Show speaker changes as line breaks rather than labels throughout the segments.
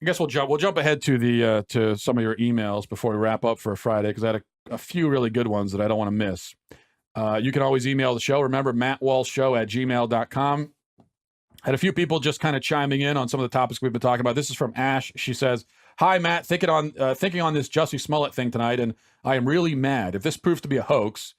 I guess we'll jump ahead to the to some of your emails before we wrap up for Friday, because I had a few really good ones that I don't want to miss. You can always email the show. Remember, mattwalshshow@gmail.com. Had a few people just kind of chiming in on some of the topics we've been talking about. This is from Ash. She says, "Hi, Matt. Thinking on this Jussie Smollett thing tonight, and I am really mad. If this proves to be a hoax,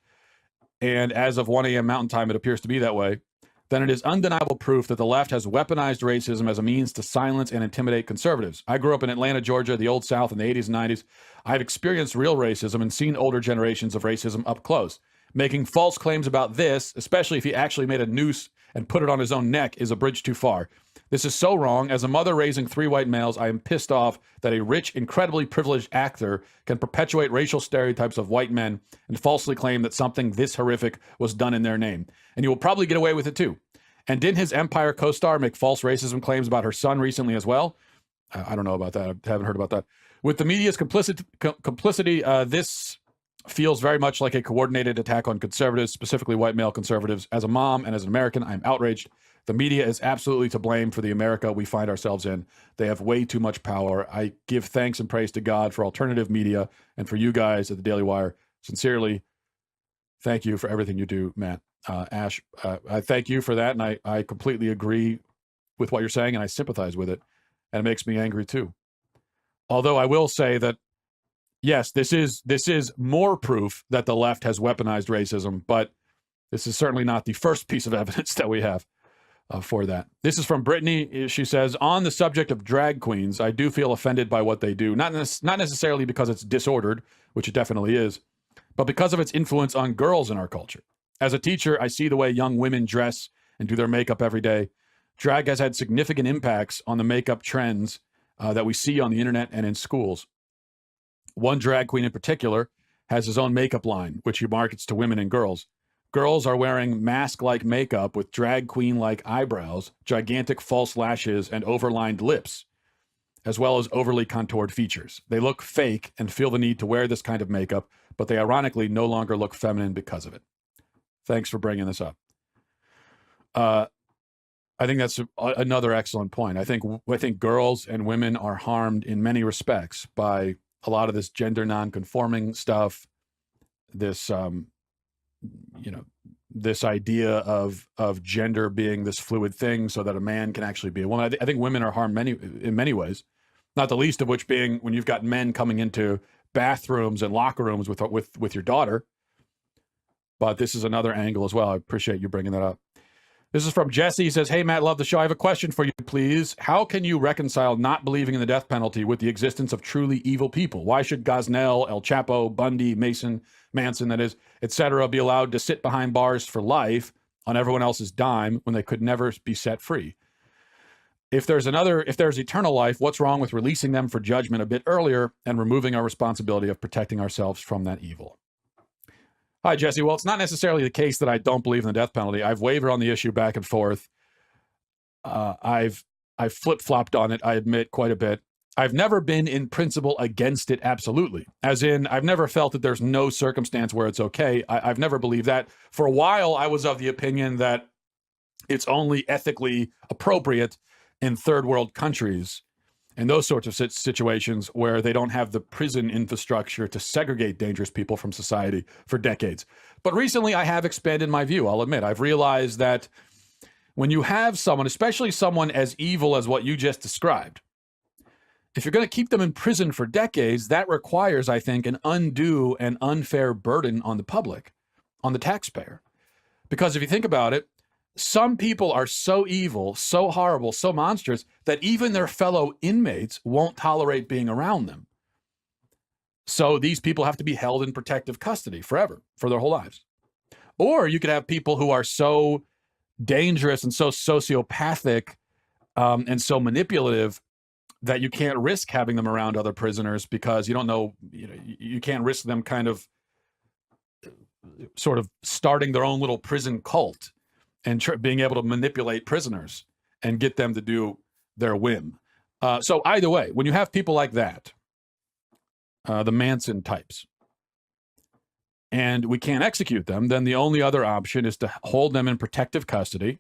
and as of 1 a.m. Mountain Time, it appears to be that way, then it is undeniable proof that the left has weaponized racism as a means to silence and intimidate conservatives. I grew up in Atlanta, Georgia, the old South in the 80s and 90s. I've experienced real racism and seen older generations of racism up close. Making false claims about this, especially if he actually made a noose and put it on his own neck, is a bridge too far. This is so wrong. As a mother raising 3 white males, I am pissed off that a rich, incredibly privileged actor can perpetuate racial stereotypes of white men and falsely claim that something this horrific was done in their name. And you will probably get away with it too. And didn't his Empire co-star make false racism claims about her son recently as well? I don't know about that. I haven't heard about that. With the media's complicity, this feels very much like a coordinated attack on conservatives, specifically white male conservatives. As a mom and as an American, I'm outraged. The media is absolutely to blame for the America we find ourselves in. They have way too much power. I give thanks and praise to God for alternative media and for you guys at the Daily Wire. Sincerely, thank you for everything you do, Matt." Ash, I thank you for that, and I completely agree with what you're saying, and I sympathize with it, and it makes me angry too. Although I will say that, yes, this is more proof that the left has weaponized racism, but this is certainly not the first piece of evidence that we have for that. This is from Brittany. She says, on the subject of drag queens, I do feel offended by what they do. Not necessarily because it's disordered, which it definitely is, but because of its influence on girls in our culture. As a teacher, I see the way young women dress and do their makeup every day. Drag has had significant impacts on the makeup trends that we see on the internet and in schools. One drag queen in particular has his own makeup line, which he markets to women and girls. Girls are wearing mask-like makeup with drag queen-like eyebrows, gigantic false lashes, and overlined lips, as well as overly contoured features. They look fake and feel the need to wear this kind of makeup, but they ironically no longer look feminine because of it. Thanks for bringing this up. I think that's another excellent point. I think girls and women are harmed in many respects by a lot of this gender non-conforming stuff, this this idea of gender being this fluid thing so that a man can actually be a woman. I think women are harmed in many ways, not the least of which being when you've got men coming into bathrooms and locker rooms with your daughter. But this is another angle as well. I appreciate you bringing that up. This is from Jesse. He says, hey, Matt, love the show. I have a question for you, please. How can you reconcile not believing in the death penalty with the existence of truly evil people? Why should Gosnell, El Chapo, Bundy, Manson, that is, etc., be allowed to sit behind bars for life on everyone else's dime when they could never be set free? If there's eternal life, what's wrong with releasing them for judgment a bit earlier and removing our responsibility of protecting ourselves from that evil? Hi, Jesse. Well, it's not necessarily the case that I don't believe in the death penalty. I've wavered on the issue back and forth. I've flip-flopped on it, I admit, quite a bit. I've never been in principle against it absolutely. As in, I've never felt that there's no circumstance where it's okay. I've never believed that. For a while, I was of the opinion that it's only ethically appropriate in third world countries and those sorts of situations where they don't have the prison infrastructure to segregate dangerous people from society for decades. But recently I have expanded my view, I'll admit. I've realized that when you have someone, especially someone as evil as what you just described, if you're going to keep them in prison for decades, that requires, I think, an undue and unfair burden on the public, on the taxpayer. Because if you think about it, some people are so evil, so horrible, so monstrous that even their fellow inmates won't tolerate being around them. So these people have to be held in protective custody forever, for their whole lives. Or you could have people who are so dangerous and so sociopathic and so manipulative that you can't risk having them around other prisoners because you don't know, you can't risk them kind of sort of starting their own little prison cult and being able to manipulate prisoners and get them to do their whim. So either way, when you have people like that, the Manson types, and we can't execute them, then the only other option is to hold them in protective custody,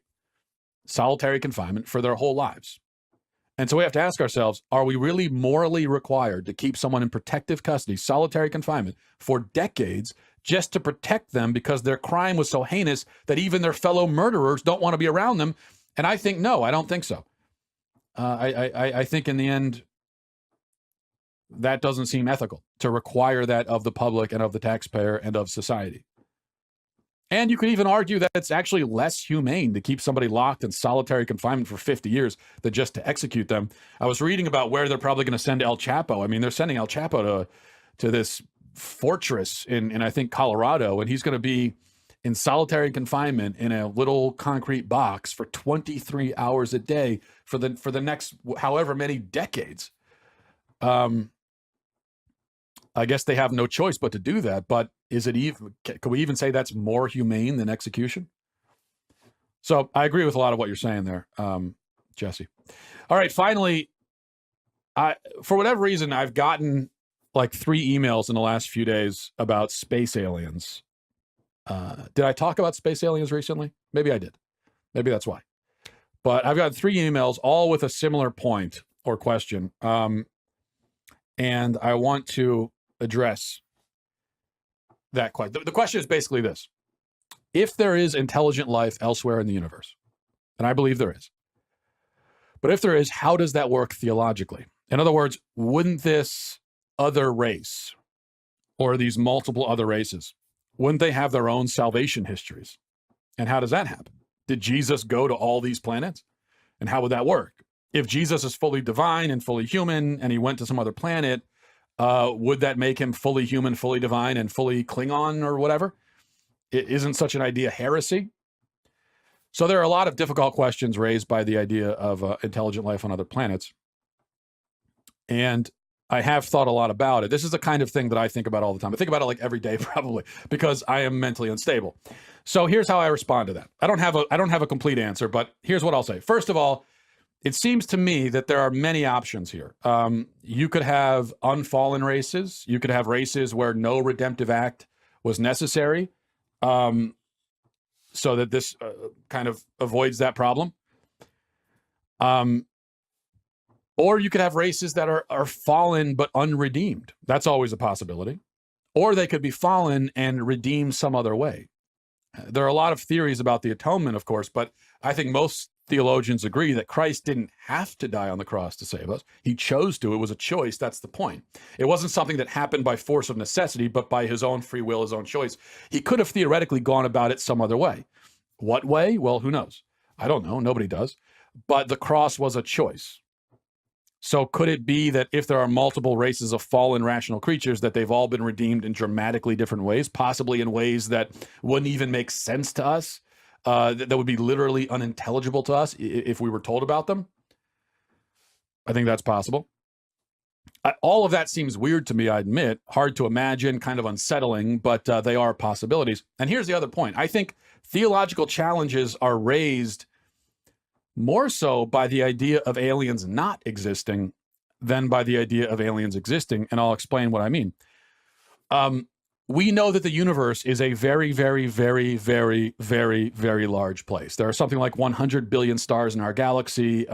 solitary confinement for their whole lives. And so we have to ask ourselves, are we really morally required to keep someone in protective custody, solitary confinement, for decades just to protect them because their crime was so heinous that even their fellow murderers don't want to be around them? And I think, no, I don't think so. I think in the end, that doesn't seem ethical to require that of the public and of the taxpayer and of society. And you could even argue that it's actually less humane to keep somebody locked in solitary confinement for 50 years than just to execute them. I was reading about where they're probably going to send El Chapo. I mean, they're sending El Chapo to this fortress in I think, Colorado, and he's going to be in solitary confinement in a little concrete box for 23 hours a day for the next however many decades. I guess they have no choice but to do that, but is it even, can we even say that's more humane than execution? So I agree with a lot of what you're saying there, Jesse. All right, finally, for whatever reason, I've gotten like 3 emails in the last few days about space aliens. Did I talk about space aliens recently? Maybe I did. Maybe that's why. But I've got 3 emails, all with a similar point or question. And I want to address that question. The question is basically this. If there is intelligent life elsewhere in the universe, and I believe there is, but if there is, how does that work theologically? In other words, wouldn't this other race or these multiple other races, wouldn't they have their own salvation histories? And how does that happen? Did Jesus go to all these planets? And how would that work? If Jesus is fully divine and fully human and he went to some other planet, would that make him fully human, fully divine, and fully Klingon or whatever? Isn't such an idea heresy? So there are a lot of difficult questions raised by the idea of intelligent life on other planets. And I have thought a lot about it. This is the kind of thing that I think about all the time. I think about it like every day, probably, because I am mentally unstable. So here's how I respond to that. I don't have a complete answer, but here's what I'll say. First of all, it seems to me that there are many options here. You could have unfallen races. You could have races where no redemptive act was necessary, so that this kind of avoids that problem. Or you could have races that are fallen but unredeemed. That's always a possibility. Or they could be fallen and redeemed some other way. There are a lot of theories about the atonement, of course, but I think most theologians agree that Christ didn't have to die on the cross to save us. He chose to. It was a choice. That's the point. It wasn't something that happened by force of necessity, but by his own free will, his own choice. He could have theoretically gone about it some other way. What way? Well, who knows? I don't know. Nobody does. But the cross was a choice. So could it be that if there are multiple races of fallen rational creatures, that they've all been redeemed in dramatically different ways, possibly in ways that wouldn't even make sense to us? That would be literally unintelligible to us if we were told about them? I think that's possible. All of that seems weird to me, I admit. Hard to imagine, kind of unsettling, but they are possibilities. And here's the other point. I think theological challenges are raised more so by the idea of aliens not existing than by the idea of aliens existing, and I'll explain what I mean. We know that the universe is a very, very, very, very, very, very large place. There are something like 100 billion stars in our galaxy.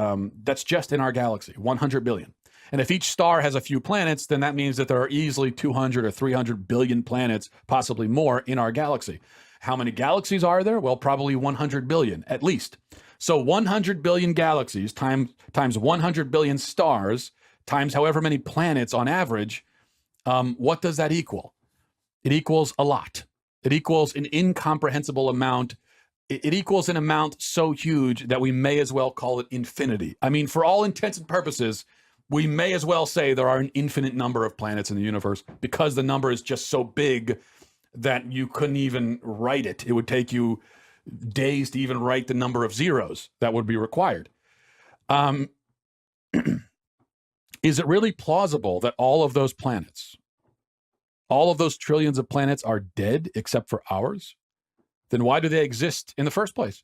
That's just in our galaxy, 100 billion. And if each star has a few planets, then that means that there are easily 200 or 300 billion planets, possibly more, in our galaxy. How many galaxies are there? Well, probably 100 billion, at least. So 100 billion galaxies times 100 billion stars times however many planets on average, what does that equal? It equals a lot. It equals an incomprehensible amount. It equals an amount so huge that we may as well call it infinity. I mean, for all intents and purposes, we may as well say there are an infinite number of planets in the universe because the number is just so big that you couldn't even write it. It would take you days to even write the number of zeros that would be required. Is it really plausible that all of those planets, all of those trillions of planets are dead except for ours? Then why do they exist in the first place?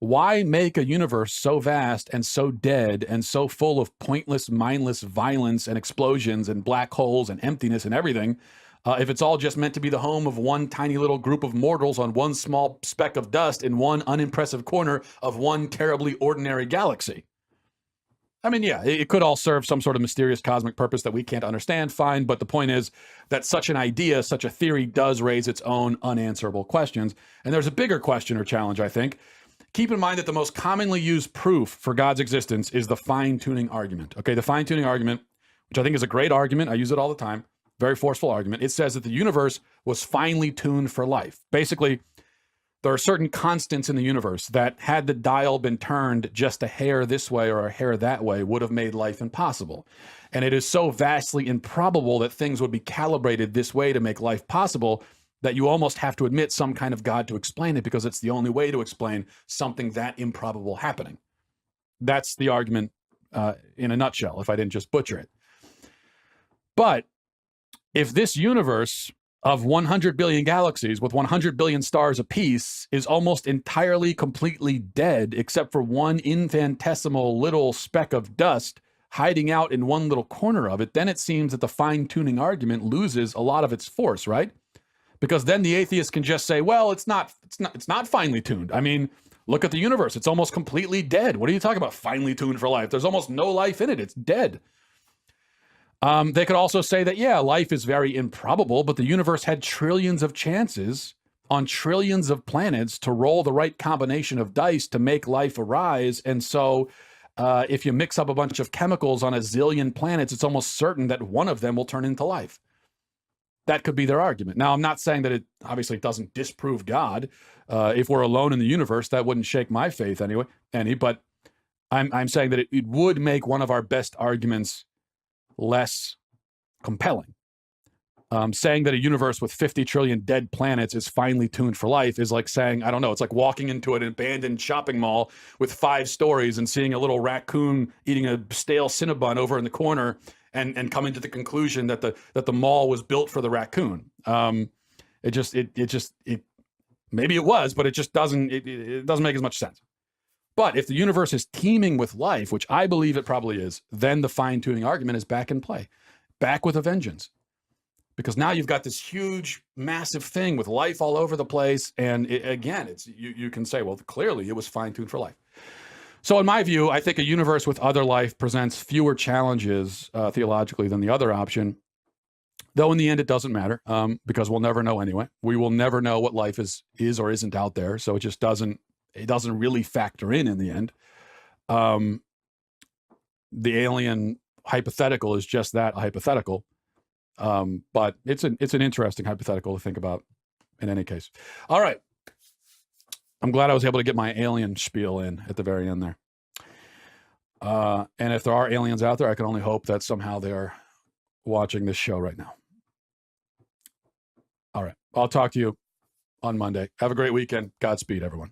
Why make a universe so vast and so dead and so full of pointless, mindless violence and explosions and black holes and emptiness and everything if it's all just meant to be the home of one tiny little group of mortals on one small speck of dust in one unimpressive corner of one terribly ordinary galaxy? I mean, yeah, it could all serve some sort of mysterious cosmic purpose that we can't understand, fine. But the point is that such an idea, such a theory does raise its own unanswerable questions. And there's a bigger question or challenge, I think. Keep in mind that the most commonly used proof for God's existence is the fine-tuning argument. Okay, the fine-tuning argument, which I think is a great argument. I use it all the time. Very forceful argument. It says that the universe was finely tuned for life. Basically, there are certain constants in the universe that, had the dial been turned just a hair this way or a hair that way, would have made life impossible. And it is so vastly improbable that things would be calibrated this way to make life possible that you almost have to admit some kind of God to explain it, because it's the only way to explain something that improbable happening. That's the argument in a nutshell, if I didn't just butcher it. But if this universe of 100 billion galaxies with 100 billion stars apiece is almost entirely, completely dead, except for one infinitesimal little speck of dust hiding out in one little corner of it, then it seems that the fine-tuning argument loses a lot of its force, right? Because then the atheist can just say, well, it's not finely tuned. I mean, look at the universe. It's almost completely dead. What are you talking about, finely tuned for life? There's almost no life in it. It's dead. They could also say that, yeah, life is very improbable, but the universe had trillions of chances on trillions of planets to roll the right combination of dice to make life arise. And so if you mix up a bunch of chemicals on a zillion planets, it's almost certain that one of them will turn into life. That could be their argument. Now, I'm not saying that it obviously doesn't disprove God. If we're alone in the universe, that wouldn't shake my faith any, but I'm saying that it would make one of our best arguments less compelling. Saying that a universe with 50 trillion dead planets is finely tuned for life is like saying, I don't know, it's like walking into an abandoned shopping mall with 5 stories and seeing a little raccoon eating a stale Cinnabon over in the corner and coming to the conclusion that the mall was built for the raccoon. Maybe it was, but it just doesn't make as much sense. But if the universe is teeming with life, which I believe it probably is, then the fine-tuning argument is back in play, back with a vengeance. Because now you've got this huge, massive thing with life all over the place. And you can say, well, clearly it was fine-tuned for life. So in my view, I think a universe with other life presents fewer challenges theologically than the other option. Though in the end, it doesn't matter because we'll never know anyway. We will never know what life is or isn't out there. So it just doesn't really factor in the end. The alien hypothetical is just that, a hypothetical. But it's an interesting hypothetical to think about in any case. All right. I'm glad I was able to get my alien spiel in at the very end there. And if there are aliens out there, I can only hope that somehow they're watching this show right now. All right. I'll talk to you on Monday. Have a great weekend. Godspeed, everyone.